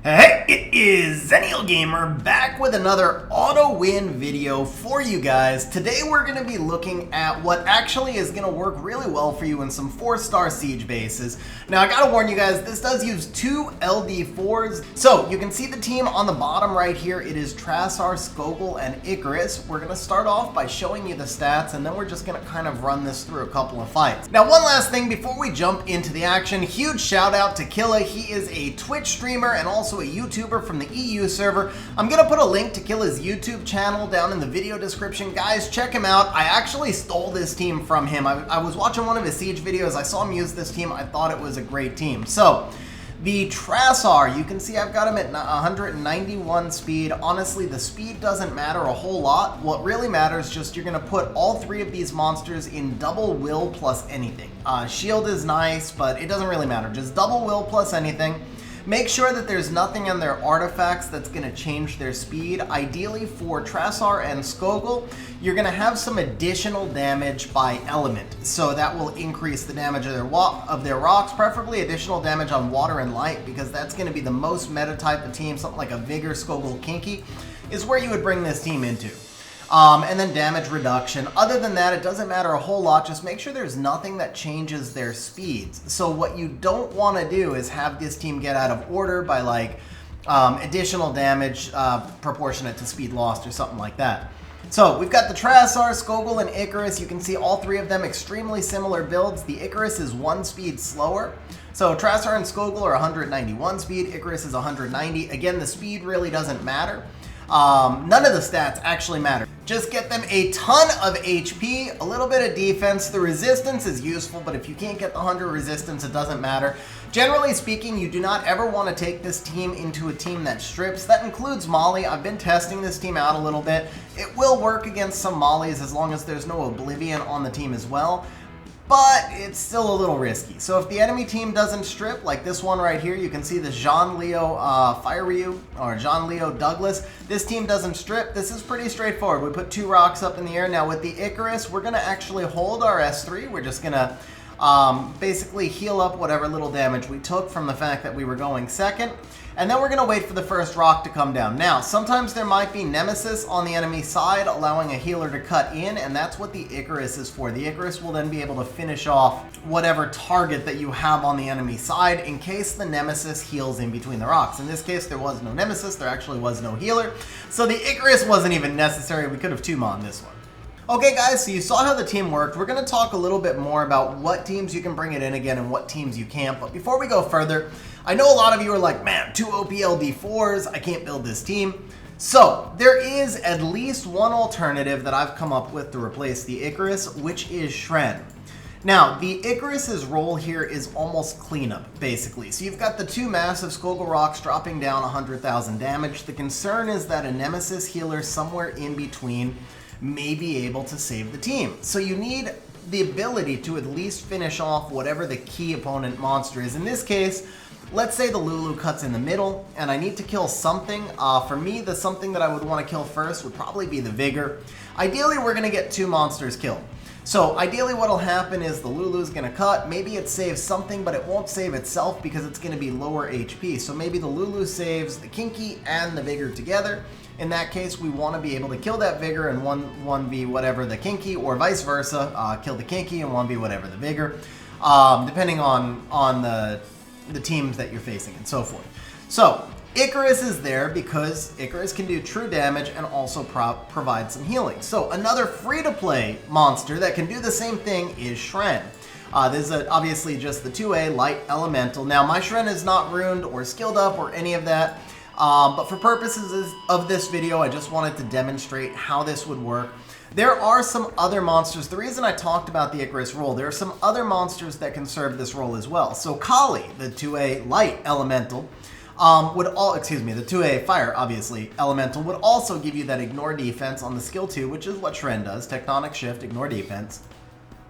Hey, it is Zennial Gamer back with another auto win video for you guys. Today we're going to be looking at what actually is going to work really well for you in some 4-star siege bases. Now I gotta warn you guys, this does use 2 LD4s. So you can see the team on the bottom right here. It is Trasar, Skogul, and Icares. We're going to start off by showing you the stats, and then we're just going to kind of run this through a couple of fights. Now one last thing before we jump into the action, huge shout out to Killa. He is a Twitch streamer and also a YouTuber from the EU server. I'm gonna put a link to Killa's YouTube channel down in the video description. Guys, check him out. I actually stole this team from him. I was watching one of his siege videos. I saw him use this team. I thought it was a great team. So the Trasar, you can see I've got him at 191 speed. Honestly, the speed doesn't matter a whole lot. What really matters, just you're going to put all 3 of these monsters in double will plus anything. Shield is nice, but it doesn't really matter. Just double will plus anything. Make sure that there's nothing in their artifacts that's going to change their speed. Ideally for Trasar and Skogul, you're going to have some additional damage by element. So that will increase the damage of their rocks, preferably additional damage on water and light, because that's going to be the most meta type of team. Something like a Vigor, Skogul, KINKIS is where you would bring this team into. And then damage reduction. Other than that, it doesn't matter a whole lot. Just make sure there's nothing that changes their speeds. So what you don't want to do is have this team get out of order by like additional damage proportionate to speed lost or something like that. So we've got the Trasar, Skogul, and Icares. You can see all 3 of them extremely similar builds. The Icares is 1 speed slower. So Trasar and Skogul are 191 speed. Icares is 190. Again, the speed really doesn't matter. None of the stats actually matter. Just get them a ton of HP, a little bit of defense. The resistance is useful, but if you can't get the 100 resistance, it doesn't matter. Generally speaking, you do not ever want to take this team into a team that strips. That includes Molly. I've been testing this team out a little bit. It will work against some Mollies as long as there's no Oblivion on the team as well. But it's still a little risky. So if the enemy team doesn't strip, like this one right here, you can see the Jean-Leo Fireu or Jean-Leo Douglas. This team doesn't strip. This is pretty straightforward. We put 2 rocks up in the air. Now with the Icares, we're going to actually hold our S3. We're just going to basically heal up whatever little damage we took from the fact that we were going second. And then we're going to wait for the first rock to come down. Now, sometimes there might be Nemesis on the enemy side, allowing a healer to cut in, and that's what the Icares is for. The Icares will then be able to finish off whatever target that you have on the enemy side in case the Nemesis heals in between the rocks. In this case, there was no Nemesis. There actually was no healer. So the Icares wasn't even necessary. We could have 2-mon this one. Okay guys, so you saw how the team worked. We're going to talk a little bit more about what teams you can bring it in again and what teams you can't. But before we go further, I know a lot of you are like, man, 2 OPLD4s, I can't build this team. So there is at least one alternative that I've come up with to replace the Icares, which is Shren. Now, the Icares' role here is almost cleanup, basically. So you've got the 2 massive Skogul rocks dropping down 100,000 damage. The concern is that a Nemesis healer somewhere in between may be able to save the team. So you need the ability to at least finish off whatever the key opponent monster is. In this case, let's say the Lulu cuts in the middle and I need to kill something. For me, the something that I would want to kill first would probably be the Vigor. Ideally, we're going to get 2 monsters killed. So ideally what'll happen is the Lulu's going to cut. Maybe it saves something, but it won't save itself because it's going to be lower HP. So maybe the Lulu saves the KINKIS and the Vigor together. In that case, we want to be able to kill that Vigor and 1v whatever the KINKIS, or vice versa, kill the KINKIS and 1v whatever the Vigor, depending on the teams that you're facing and so forth. So Icares is there because Icares can do true damage and also provide some healing. So another free-to-play monster that can do the same thing is Shren. This is obviously just the 2A light elemental. Now my Shren is not ruined or skilled up or any of that. But for purposes of this video, I just wanted to demonstrate how this would work. There are some other monsters. The reason I talked about the Icares role, there are some other monsters that can serve this role as well. So Kali, the 2A light elemental, the 2A fire, obviously, elemental, would also give you that ignore defense on the skill 2, which is what Shren does, tectonic shift, ignore defense.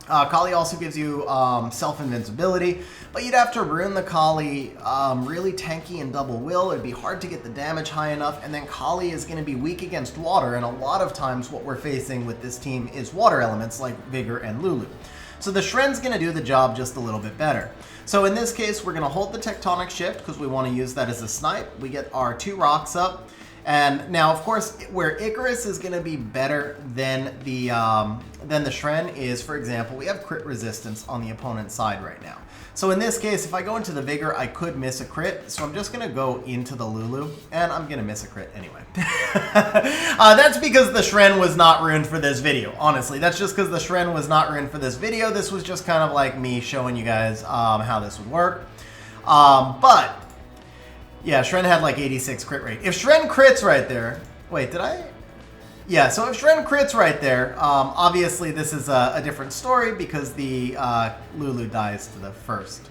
Kali also gives you self-invincibility, but you'd have to ruin the Kali really tanky and double will. It'd be hard to get the damage high enough, and then Kali is going to be weak against water, and a lot of times what we're facing with this team is water elements like Vigor and Lulu. So the Shren's going to do the job just a little bit better. So in this case, we're going to hold the Tectonic Shift because we want to use that as a snipe. We get our 2 rocks up. And now, of course, where Icares is going to be better than the Shren is, for example, we have crit resistance on the opponent's side right now. So in this case, if I go into the Vigor, I could miss a crit. So I'm just going to go into the Lulu, and I'm going to miss a crit anyway. That's because the Shren was not ruined for this video. Honestly, that's just because the Shren was not ruined for this video. This was just kind of like me showing you guys how this would work. But yeah, Shren had like 86 crit rate. If Shren crits right there, wait, did I? Yeah, so if Shren crits right there, obviously this is a different story because the Lulu dies to the first.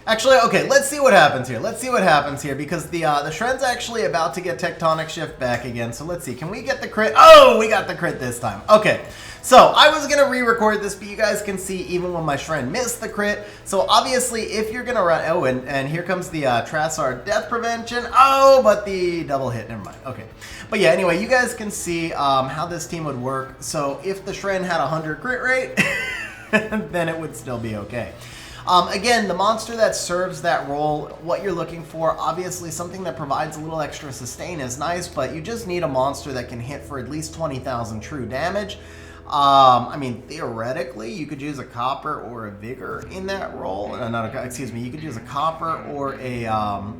Actually, okay, let's see what happens here. Let's see what happens here because the Shren's actually about to get Tectonic Shift back again. So let's see, can we get the crit? Oh, we got the crit this time. Okay, so I was gonna re-record this, but you guys can see even when my Shren missed the crit. So obviously, if you're gonna run, oh, and here comes the Trasar death prevention. Oh, but the double hit, never mind. Okay, but yeah, anyway, you guys can see how this team would work. So if the Shren had 100 crit rate, then it would still be okay. Again, the monster that serves that role, what you're looking for, obviously something that provides a little extra sustain is nice, but you just need a monster that can hit for at least 20,000 true damage. I mean, theoretically, you could use a Copper or a Vigor in that role. Excuse me, you could use a Copper or a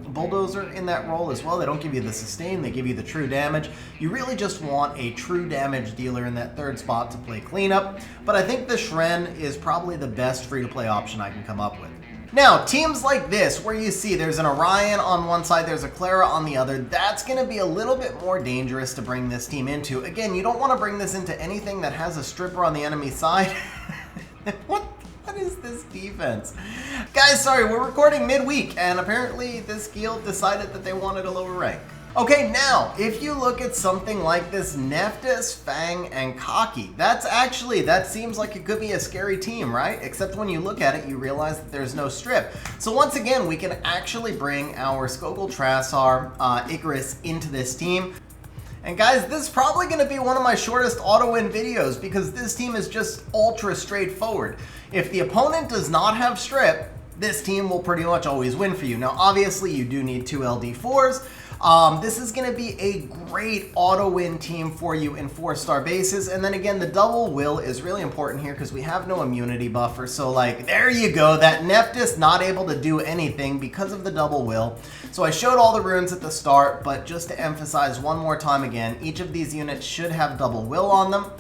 Bulldozer in that role as well. They don't give you the sustain, they give you the true damage. You really just want a true damage dealer in that 3rd spot to play cleanup. But I think the Shren is probably the best free-to-play option I can come up with. Now, teams like this, where you see there's an Orion on one side, there's a Clara on the other, that's going to be a little bit more dangerous to bring this team into. Again, you don't want to bring this into anything that has a stripper on the enemy side. What is this defense? Guys, sorry, we're recording midweek, and apparently this guild decided that they wanted a lower rank. Okay, now, if you look at something like this Nephthys, Fang, and Cocky, that seems like it could be a scary team, right? Except when you look at it, you realize that there's no strip. So once again, we can actually bring our Skogul, Trasar, Icares into this team. And guys, this is probably going to be one of my shortest auto-win videos because this team is just ultra straightforward. If the opponent does not have strip, this team will pretty much always win for you. Now, obviously, you do need 2 LD4s. This is going to be a great auto-win team for you in 4-star bases. And then again, the double will is really important here because we have no immunity buffer. So like, there you go. That Nephthys not able to do anything because of the double will. So I showed all the runes at the start, but just to emphasize one more time again, each of these units should have double will on them.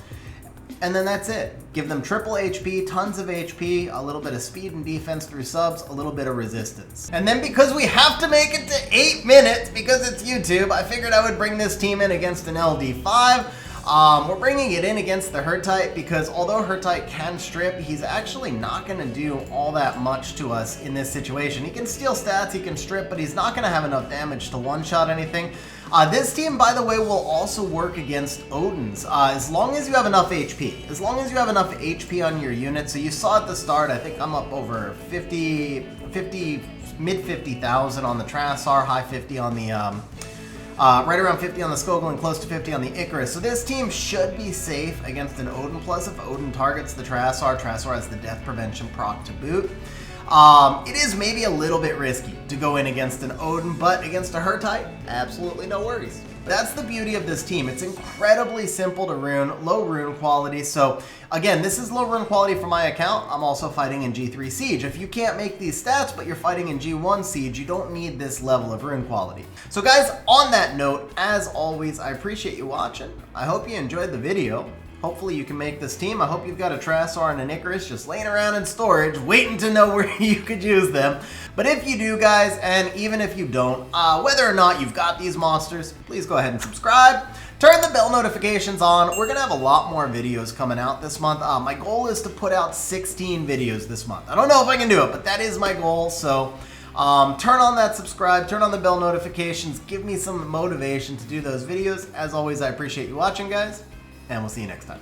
And then that's it. Give them triple HP, tons of HP, a little bit of speed and defense through subs, a little bit of resistance. And then because we have to make it to 8 minutes because it's YouTube, I figured I would bring this team in against an LD5. We're bringing it in against the Hurtite because although Hurtite can strip, he's actually not going to do all that much to us in this situation. He can steal stats, he can strip, but he's not going to have enough damage to one-shot anything. This team, by the way, will also work against Odins as long as you have enough HP. As long as you have enough HP on your unit. So you saw at the start, I think I'm up over mid 50,000 on the Trasar, high 50 on the, right around 50 on the Skogul and close to 50 on the Icares. So this team should be safe against an Odin. Plus, if Odin targets the Trasar, Trasar has the death prevention proc to boot. It is maybe a little bit risky to go in against an Odin, but against a Hurtite, absolutely no worries. That's the beauty of this team. It's incredibly simple to rune, low rune quality. So again, this is low rune quality for my account. I'm also fighting in G3 Siege. If you can't make these stats, but you're fighting in G1 Siege, you don't need this level of rune quality. So guys, on that note, as always, I appreciate you watching. I hope you enjoyed the video. Hopefully you can make this team. I hope you've got a Trasar and an Icares just laying around in storage, waiting to know where you could use them. But if you do, guys, and even if you don't, whether or not you've got these monsters, please go ahead and subscribe. Turn the bell notifications on. We're going to have a lot more videos coming out this month. My goal is to put out 16 videos this month. I don't know if I can do it, but that is my goal. So turn on that subscribe, turn on the bell notifications, give me some motivation to do those videos. As always, I appreciate you watching, guys. And we'll see you next time.